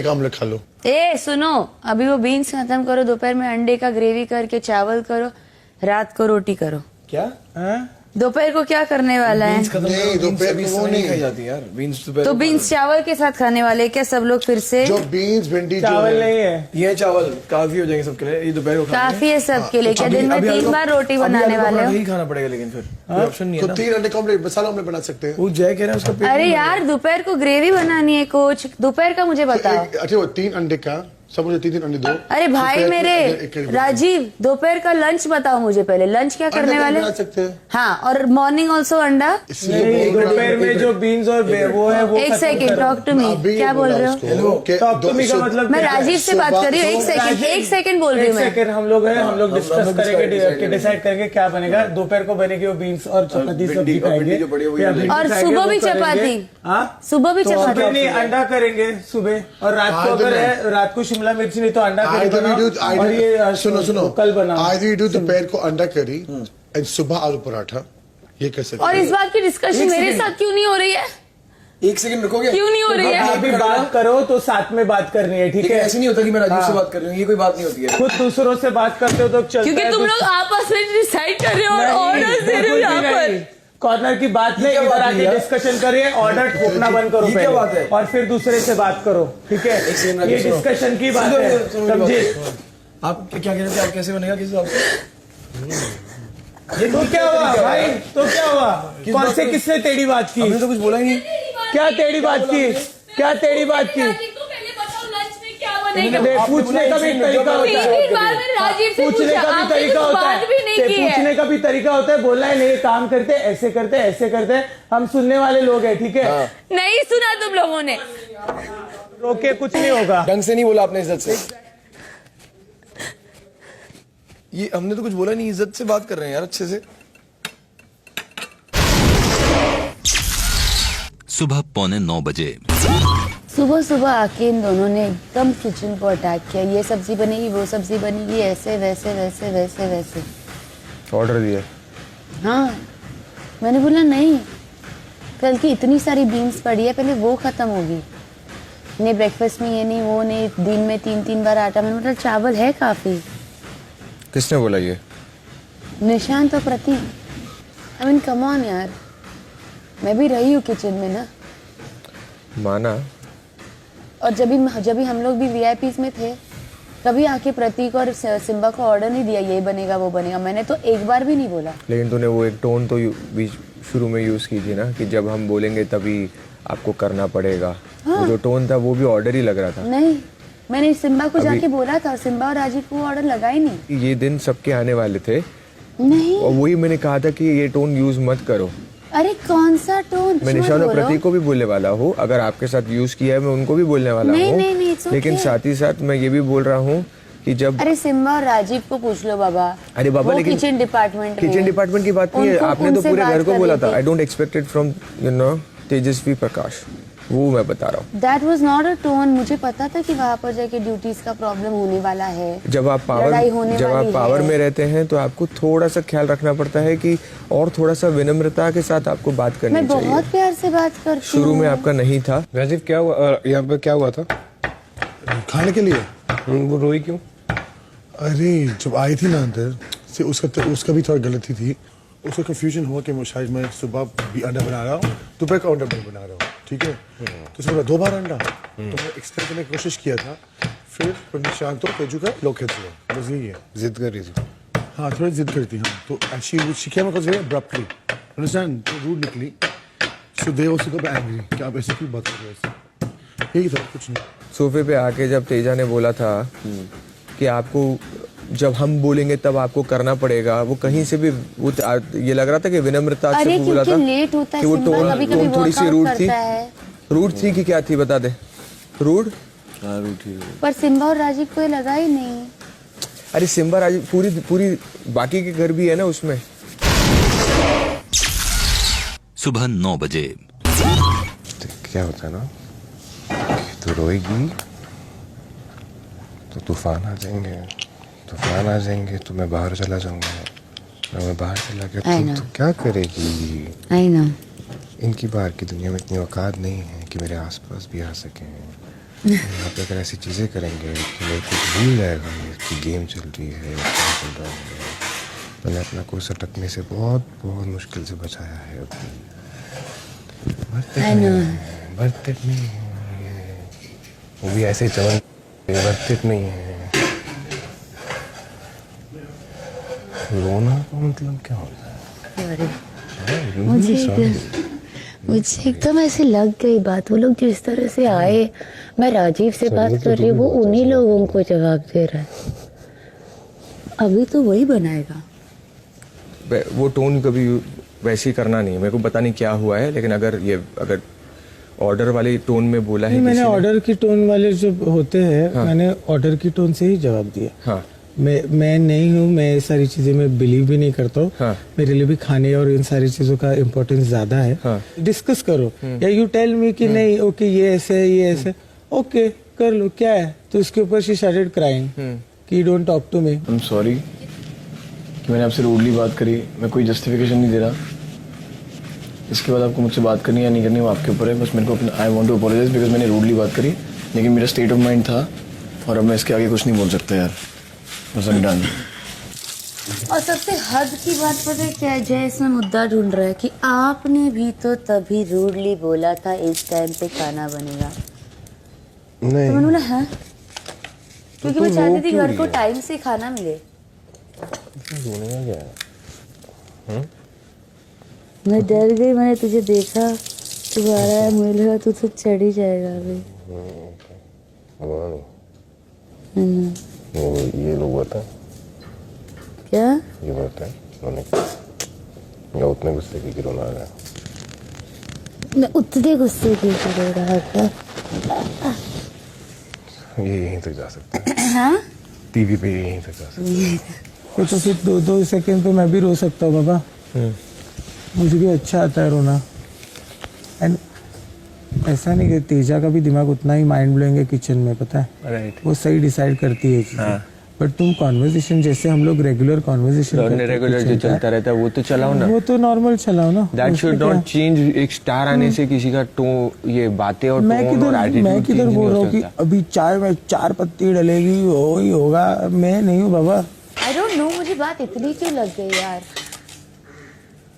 एक आमलेट खा लो। ए सुनो, अभी वो बीन्स खत्म करो, दोपहर में अंडे का ग्रेवी करके चावल करो, रात को रोटी करो। क्या? दोपहर को क्या करने वाला है? नहीं, दोपहर को वो नहीं खाई जाती यार बीन्स। तो बीन्स चावल के साथ खाने वाले क्या सब लोग फिर से? जो बीन्स भिंडी चावल नहीं है, ये चावल काफी हो जाएंगे सबके लिए। ये दोपहर को काफी है सबके लिए। क्या दिन में 3 बार रोटी बनाने वाले हो? ही खाना पड़ेगा, लेकिन फिर ऑप्शन नहीं है तो ना। 3 अंडे का ऑमलेट, मसाला ऑमलेट बना सकते हैं। वो जय कह रहा है उसका पेट अरे यार दोपहर को ग्रेवी बनानी है कोच, दोपहर का मुझे बताओ। अच्छा वो 3 अंडे का, सब मुझे 3 अंडे दो। अरे भाई मेरे राजीव, दोपहर का लंच बताओ मुझे पहले, लंच क्या करने वाले? बना सकते हैं। हाँ, और मॉर्निंग ऑल्सो अंडा। नहीं, दोपहर में जो बीन्स और वो है वो एक सेकेंड, टॉक टू मी। क्या बोल रहे हो? टॉक टू मी का मतलब मैं राजीव से बात कर रही हूँ। एक सेकेंड बोल रही हूँ मैं। हम लोग डिस्कस करेंगे, डिसाइड करेंगे क्या बनेगा। दोपहर को बनेगी वो बीन्स और चपाती सब्जी खाएंगे, और सुबह भी चपाती। सुबह भी चपाती नहीं, अंडा करेंगे सुबह, और रात को अगर है रात को शिमला मिर्च नहीं तो अंडा करी बनाओ। और ये सुनो कल बनाओ। आज वी डू दोपहर को अंडा करी एंड सुबह आलू पराठा, ये कर सकते और इस बात की डिस्कशन मेरे साथ क्यों नहीं हो रही है? एक सेकंड रुकोगे? क्यों नहीं हो रही है? अभी बात करो तो साथ में बात करनी है, ठीक है? ऐसे नहीं होता कि मैं राजीव से बात कर रही हूँ, ये कोई बात नहीं होती है। खुद दूसरों से बात करते हो तो चलता है। क्योंकि तुम लोग आपस में डिसाइड कर रहे हो और ऑर्डर दे रहे हो यहाँ पर। कॉर्नर की बात नहीं, इधर आके डिस्कशन करिए, ऑर्डर ठोकना बंद करो पहले, और फिर दूसरे से बात करो, ठीक है? ये डिस्कशन की बात है, समझिए? आप क्या कह रहे थे? आप कैसे बनेगा किस हिसाब से? तो क्या हुआ भाई? तो क्या हुआ? कौन से किसने टेढ़ी बात की? हमने तो कुछ बोला ही नहीं। क्या टेढ़ी बात की? क्या टेढ़ी बात की? पूछने का भी तरीका होता है, पूछने का भी तरीका होता है, पूछने का भी तरीका होता है। बोलना है नहीं, काम करते ऐसे करते ऐसे करते, हम सुनने वाले लोग हैं, ठीक है? नहीं सुना तुम लोगों ने। रोके कुछ नहीं होगा। ढंग से नहीं बोला आपने, इज्जत से। ये हमने तो कुछ बोला नहीं, इज्जत से बात कर रहे हैं यार, अच्छे से। सुबह 8:45 सुबह सुबह आके इन दोनों ने एकदम किचन को अटैक किया। ये सब्जी बनेगी, वो सब्जी बनेगी, ऐसे वैसे वैसे वैसे वैसे ऑर्डर दिया। हाँ, मैंने बोला नहीं, कल की इतनी सारी बीन्स पड़ी है, पहले वो खत्म होगी। नहीं ब्रेकफास्ट में ये नहीं, वो नहीं, दिन में 3 बार आटा। मैंने बोला चावल है काफी। किसने बोला ये? निशांत और प्रतीक। आई मीन कम ऑन यार, मैं भी रही हूँ किचन में ना। माना। और जब भी हम लोग भी वीआईपीज में थे, कभी आके प्रतीक और सिम्बा को ऑर्डर नहीं दिया ये बनेगा वो बनेगा। मैंने तो एक बार भी नहीं बोला। लेकिन तूने वो एक टोन तो शुरू में यूज की थी ना, कि जब हम बोलेंगे तभी आपको करना पड़ेगा। हाँ। वो जो टोन था वो भी ऑर्डर ही लग रहा था। नहीं, मैंने सिम्बा को जाके बोला था और सिम्बा और राजीव को ऑर्डर लगा ही नहीं। ये दिन सबके आने वाले थे। नहीं, और वही मैंने कहा था कि ये टोन यूज मत करो। अरे कौन सा टोन? मैं निशान और प्रतीक को भी बोलने वाला हूँ, अगर आपके साथ यूज किया है मैं उनको भी बोलने वाला हूँ। नहीं, it's okay। लेकिन साथ ही साथ मैं ये भी बोल रहा हूँ कि जब अरे सिम्बा और राजीव को पूछ लो बाबा। अरे बाबा, लेकिन किचन डिपार्टमेंट की बात नहीं है, आपने तो पूरे घर को बोला था। I don't expect it from Tejasswi Prakash, वो मैं बता रहा हूँ। That was not a tone. मुझे पता था कि वहाँ पर जाके ड्यूटीज का प्रॉब्लम होने वाला है। जब आप पावर में रहते हैं तो आपको थोड़ा सा ख्याल रखना पड़ता है कि और थोड़ा सा विनम्रता के साथ आपको बात करनी चाहिए। मैं बहुत प्यार से बात करती हूँ। शुरू में आपका नहीं था। राजीव क्या हुआ यहाँ पे? क्या हुआ था खाने के लिए? वो रोई क्यों? अरे जब आई थी ना अंदर से, उसका भी थोड़ा गलती थी। उसको कंफ्यूजन हुआ कि शायद मैं सुबह भी अंडा बना रहा हूँ, दोपहर का अंडा बना रहा हूँ, ठीक है? तो उसने बोला 2 बार अंडा। तो मैं एक्सप्लेन करने की कोशिश किया था, फिर निशांत और तेजू का लोग खेलते हुआ, बस यही है। जिद कर रही थी। हाँ, थोड़ी जिद करती हूँ। तो एक्चुअली शिक्षा में कुछ अब्रप्टली अंडरस्टैंड, तो रूड निकली। सो दे वाज सो एंग्री कि आप ऐसे क्यों बात कर रहे हो? यही था, कुछ नहीं। सोफे पे आके जब तेजा ने बोला था कि आपको जब हम बोलेंगे तब आपको करना पड़ेगा, वो कहीं से भी वो ये लग रहा था कि विनम्रता से बोला था लेट होता है कि वो टोन थोड़ी सी रूड थी कि क्या थी, बता दे। रूड? हाँ, रूड थी। पर सिम्बा और राजीव को लगा ही नहीं। अरे सिम्बा राजीव पूरी बाकी के घर भी है ना उसमें। सुबह 9 बजे क्या होता है ना, तो रोएगी तो तूफान आ जाएंगे, तो मैं बाहर चला जाऊंगा। मैं बाहर चला गया तो क्या करेगी? I know। इनकी बाहर की दुनिया में इतनी औकात नहीं है कि मेरे आसपास भी आ सके। यहाँ पे अगर ऐसी चीज़ें करेंगे कि मेरे कुछ भूल जाएगा ये कि गेम चल रही है या क्या चल रहा है। मैंने अपना कोई सटकने से बहुत बहुत मुश्किल से बचाया है। I know. वर्थ इट नहीं है ये। वो भी ऐसे चवन वर्थ इट नहीं है। रोना का मतलब क्या होता है? मुझे एकदम ऐसे लग गई बात। वो लोग जिस तरह से आए, मैं राजीव से बात कर रही हूँ, वो उन्हीं लोगों को जवाब दे रहा है। अभी तो वही बनाएगा। वो टोन कभी वैसे ही करना नहीं है। मेरे को पता नहीं क्या हुआ है, लेकिन अगर ऑर्डर वाली टोन में बोला है मैंने किसी ने- ऑर्डर की टोन वाले जो होते हैं, हाँ। मैंने ऑर्डर की टोन से ही जवाब दिया। हाँ मैं नहीं हूँ, मैं ये सारी चीजें में बिलीव भी नहीं करता हूँ। हाँ। मेरे लिए भी खाने और इन सारी चीजों का इम्पोर्टेंस ज्यादा है। हाँ। डिस्कस करो या यू टेल मी कि नहीं ओके ये ऐसे है, ये ऐसे, ओके कर लो, क्या है। तो इसके ऊपर शी स्टार्टेड क्राइंग कि don't talk to me. I am sorry कि मैंने आपसे रूडली बात करी। मैं कोई जस्टिफिकेशन नहीं दे रहा। इसके बाद आपको मुझसे बात करनी या नहीं करनी वो आपके ऊपर है। बस मेरे को अपना I want to apologize because मैंने रूडली बात करी, लेकिन मेरा स्टेट ऑफ माइंड था और अब मैं इसके आगे कुछ नहीं बोल सकता यार। बस I'm done। और सबसे हद की बात पता है क्या है? जय इसमें मुद्दा ढूंढ रहा है कि आपने भी तो तभी रूडली बोला था इस टाइम पे खाना बनेगा। तो मैंने नहीं बोला हाँ, क्योंकि मैं चाहती थी घर को टाइम से खाना मिले। रोने का क्या है? मैं डर गई, मैंने तुझे देखा दोबारा मिलेगा तो चढ़ ही जाएगा अभी। रोना नहीं। वो ये लोग बताएं क्या? ये बताएं रोने की या उतने गुस्से की कि रोना आ गया। मैं उतने गुस्से की रो रहा था। ये यहीं तक जा सकता है। हाँ टीवी पे यहीं तक जा सकता है। तो फिर 2 सेकंड पे मैं भी रो सकता हूँ बाबा। मुझे भी अच्छा आता है रोना। एंड ऐसा नहीं कि तेजा का भी दिमाग उतना ही माइंड ब्लोइंग है किचन में, पता है। राइट। वो सही डिसाइड करती है चीजें। बट तुम कॉन्वर्सेशन जैसे हम लोग रेगुलर कॉन्वर्सेशन रेगुलर जो चलता रहता है वो तो चलाओ ना। वो तो नॉर्मल चलाओ ना। दैट उसमें शुड क्या? Not change. एक स्टार आने से किसी का टोन, ये बातें और मैं टोन और किधर एटीट्यूड बोल रहा हूँ कि अभी चाय में 4 पत्ती डलेगी वो ही होगा। मैं नहीं हूँ बाबा। आई डोंट नो, मुझे बात इतनी क्यों लग गई यार।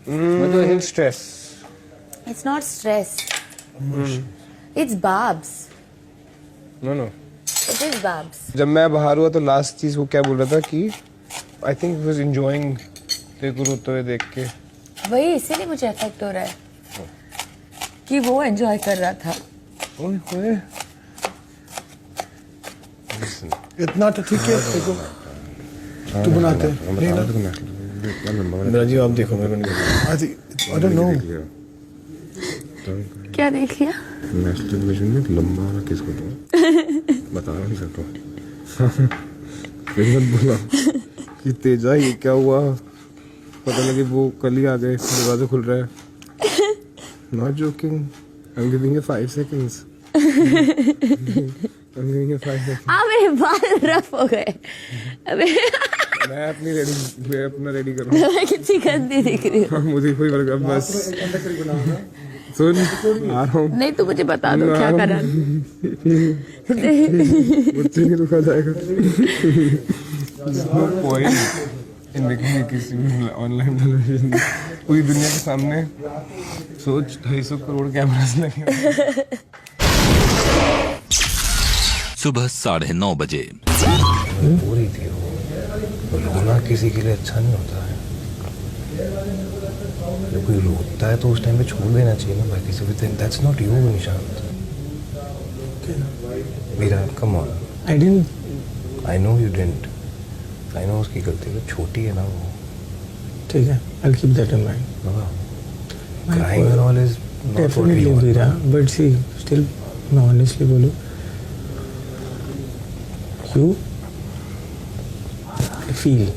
मतलब stress. It's not stress, it's Babs. No no it is Babs. जब मैं बाहर हुआ तो लास्ट चीज वो क्या बोल रहा था कि I think he was enjoying तेरे को रोते हुए देख के। वही इसीलिए मुझे इफेक्ट हो रहा है कि वो एंजॉय कर रहा था। ओए होए इतना तो ठीक है। देखो तू बनाते हैं। नहीं ना, राजीव आप देखो, मेरे को नहीं देखना। I don't know। क्या देख लिया? नेशनल टेलीविजन में लंबा वाला किसको दूँ बता नहीं सकता। फिर मत बोला कि तेजा ये क्या हुआ, पता लगे वो कल ही आ गए, दरवाजा खुल रहा है। Not joking, I am giving you 5 seconds। I'm giving you 5 seconds। मेरे बाल रफ हो गए। अबे मैं अपना रेडी करूँ। मैं कितनी गंदी दिख रही हूँ। मुझे कोई फर्क नहीं, बस सुन आ रहा हूँ। नहीं तो मुझे बता दो क्या करा। मुझसे नहीं रुका जाएगा। पॉइंट इन देखिए किसी ऑनलाइन टेलीविजन पूरी दुनिया के सामने सोच 250 करोड़ कैमरास लगे। सुबह 9:30 बजे। हो रही थी वो रोना किसी के लिए अच्छा नहीं होता है। जब कोई रोता है तो उस टाइम पे छोड़ देना चाहिए ना बाकी सब। That's not you Nishant. मेरा come on. I didn't. I know you didn't. I know उसकी गलती है, छोटी है ना वो। ठीक है, I'll keep that in mind. Baba crying and all is not what we Definitely want. Veera, but see, still मैं honestly बोलूँ, you feel।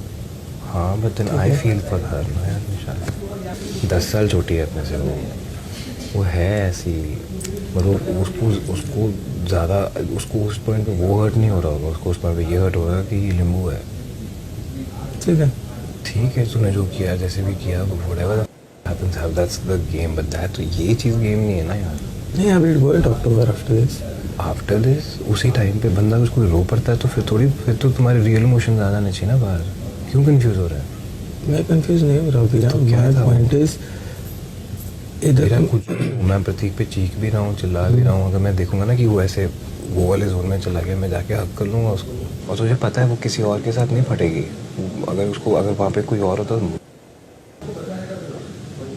हाँ but then I feel for her ना यार निशांत। 10 साल छोटी है अपने से वो है ऐसी। मतलब उसको ज़्यादा उसको उस पॉइंट पे वो हर्ट नहीं हो रहा होगा, उसको उस पॉइंट पे ये हर्ट होगा कि ये लिंबू है। ठीक है तूने जो किया जैसे भी किया whatever happens that's the game, but that ये चीज़ गेम नहीं है ना यार। नहीं, I will go and talk to her after this। After this उसी टाइम पे बंदा उसको रो पड़ता है तो फिर तो तुम्हारे रियल इमोशन ज़्यादा आने चाहिए ना बाहर। क्यों कंफ्यूज हो रहा है? मैं कंफ्यूज नहीं हो रहा हूँ तो क्या माय था वो? पॉइंट इज मेरा कुछ मैं प्रतीक पे चीख भी रहा हूँ, चिल्ला भी रहा हूँ, अगर मैं देखूंगा ना कि वो ऐसे वो वाले जोन में चला गया, मैं जाके हक कर लूँगा उसको। और तुझे पता है वो किसी और के साथ नहीं फटेगी। अगर वहाँ पे कोई और होता तो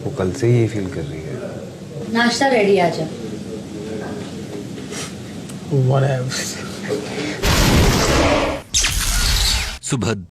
वो कल से ही ये फील कर रही है। नाश्ता रेडी आ जा। व्हाटएवर। सुबह